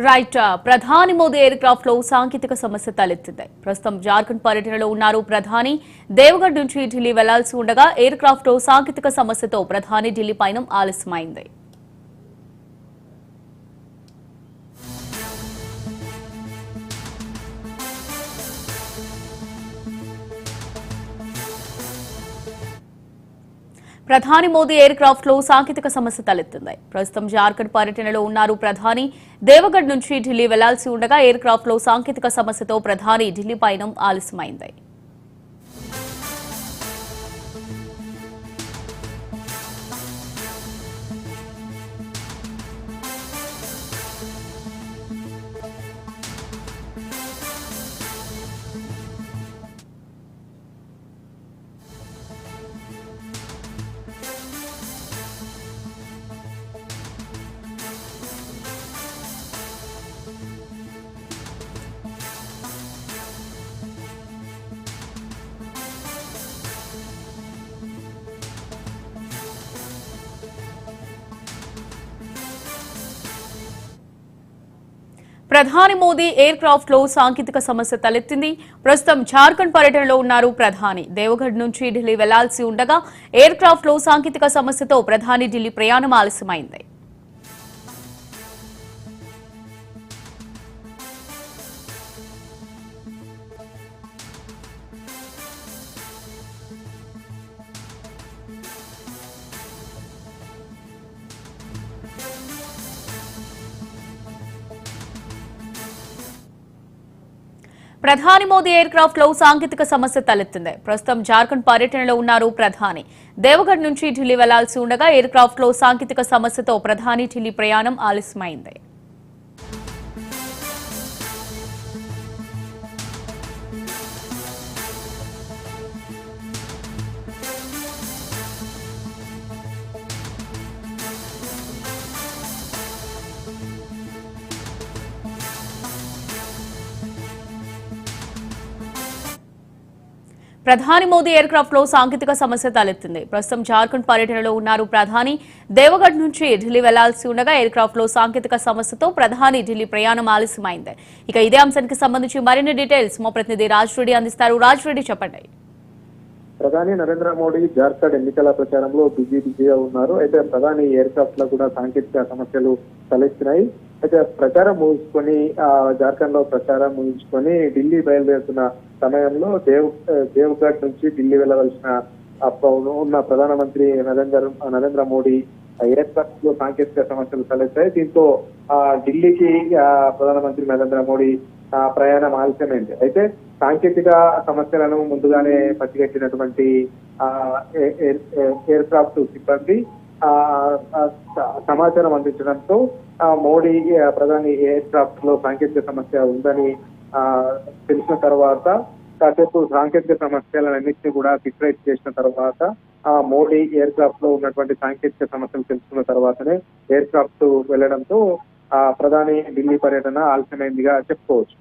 Right ప్రధాని Modi air craft లో సాంకేతిక సమస్య తలెత్తింది. ప్రస్తుతం జార్ఖండ్ పర్యటనలో ఉన్నారు ప్రధాని. దేవగఢ్ నుంచి ఢిల్లీ వెళ్లాల్సి ఉండగా ఎయిర్ క్రాఫ్ట్ లో సాంకేతిక సమస్యతో ప్రధాని ఢిల్లీ పయనం ఆలస్యమైంది. ప్రధాని మోదీ ఎయిర్ క్రాఫ్ట్ లో సాంకేతిక సమస్య తలెత్తింది. ప్రస్తుతం జార్ఖండ్ పర్యటనలో ఉన్నారు ప్రధాని. దేవగఢ్ నుంచి ఢిల్లీ వెళ్లాల్సి ఉండగా ఎయిర్ క్రాఫ్ట్ లో సాంకేతిక సమస్యతో ప్రధాని ఢిల్లీ పయనం ఆలస్యమైంది. ప్రధాని మోదీ ఎయిర్ క్రాఫ్ట్ లో సాంకేతిక సమస్య తలెత్తింది. ప్రస్తుతం జార్ఖండ్ పర్యటనలో ఉన్నారు ప్రధాని. దేవగఢ్ నుంచి ఢిల్లీ వెళ్లాల్సి ఉండగా ఎయిర్ క్రాఫ్ట్ లో సాంకేతిక సమస్యతో ప్రధాని ఢిల్లీ ప్రయాణం ఆలస్యమైంది. ప్రధాని మోదీ ఎయిర్ క్రాఫ్ట్ లో సాంకేతిక సమస్య తలెత్తింది. ప్రస్తుతం జార్ఖండ్ పర్యటనలో ఉన్నారు ప్రధాని. దేవగఢ్ నుంచి ఢిల్లీ వెళ్లాల్సి ఉండగా ఎయిర్ క్రాఫ్ట్ లో సాంకేతిక సమస్యతో ప్రధాని ఢిల్లీ ప్రయాణం ఆలస్యమైంది. ప్రధాని మోదీ ఎయిర్ క్రాఫ్ట్ లో సాంకేతిక సమస్య తలెత్తింది. ప్రస్తుతం జార్ఖండ్ పర్యటనలో ఉన్నారు ప్రధాని. దేవగఢ్ నుంచి ఢిల్లీ వెళ్లాల్సి ఉండగా ఎయిర్ క్రాఫ్ట్ లో సాంకేతిక సమస్యతో ప్రధాని ఢిల్లీ ప్రయాణం ఆలస్యమైంది. ఇక ఇదే అంశానికి సంబంధించి మరిన్ని డీటెయిల్స్ మా ప్రతినిధి రాజ్రెడ్డి అందిస్తారు. రాజ్రెడ్డి చెప్పండి. ప్రధాని నరేంద్ర మోడీ జార్ఖండ్ ఎన్నికల ప్రచారంలో బిజీగా ఉన్నారు. అయితే ప్రధాని ఎయిర్ క్రాఫ్ట్ లో కూడా సాంకేతిక సమస్యలు తలెత్తినాయి. అయితే ప్రచారం ముగించుకొని జార్ఖండ్ లో ప్రచారం ముగించుకొని ఢిల్లీ బయలుదేరుతున్న సమయంలో దేవ్గఢ్ నుంచి ఢిల్లీ వెళ్లవలసిన ఉన్న ప్రధానమంత్రి నరేంద్ర మోడీ ఎయిర్ క్రాఫ్ట్ లో సాంకేతిక సమస్యలు తలెత్తాయి. దీంతో ఢిల్లీకి ప్రధానమంత్రి నరేంద్ర మోడీ ప్రయాణం ఆలస్యమైంది. అయితే సాంకేతిక సమస్యలను ముందుగానే పసిగట్టినటువంటి ఎయిర్ క్రాఫ్ట్ సిబ్బంది సమాచారం అందించడంతో మోడీ ప్రధాని ఎయిర్ క్రాఫ్ట్ లో సాంకేతిక సమస్య ఉందని తెలిసిన తర్వాత కాసేపు సాంకేతిక సమస్యలన్నింటినీ కూడా ఫిక్స్ చేసిన తర్వాత మోడీ ఎయిర్ క్రాఫ్ట్ లో ఉన్నటువంటి సాంకేతిక సమస్యలు తెలుసుకున్న తర్వాతనే ఎయిర్ క్రాఫ్ట్ వెళ్లడంతో ప్రధాని ఢిల్లీ పర్యటన ఆలస్యమైందిగా చెప్పుకోవచ్చు.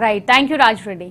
Right, thank you Raj Reddy.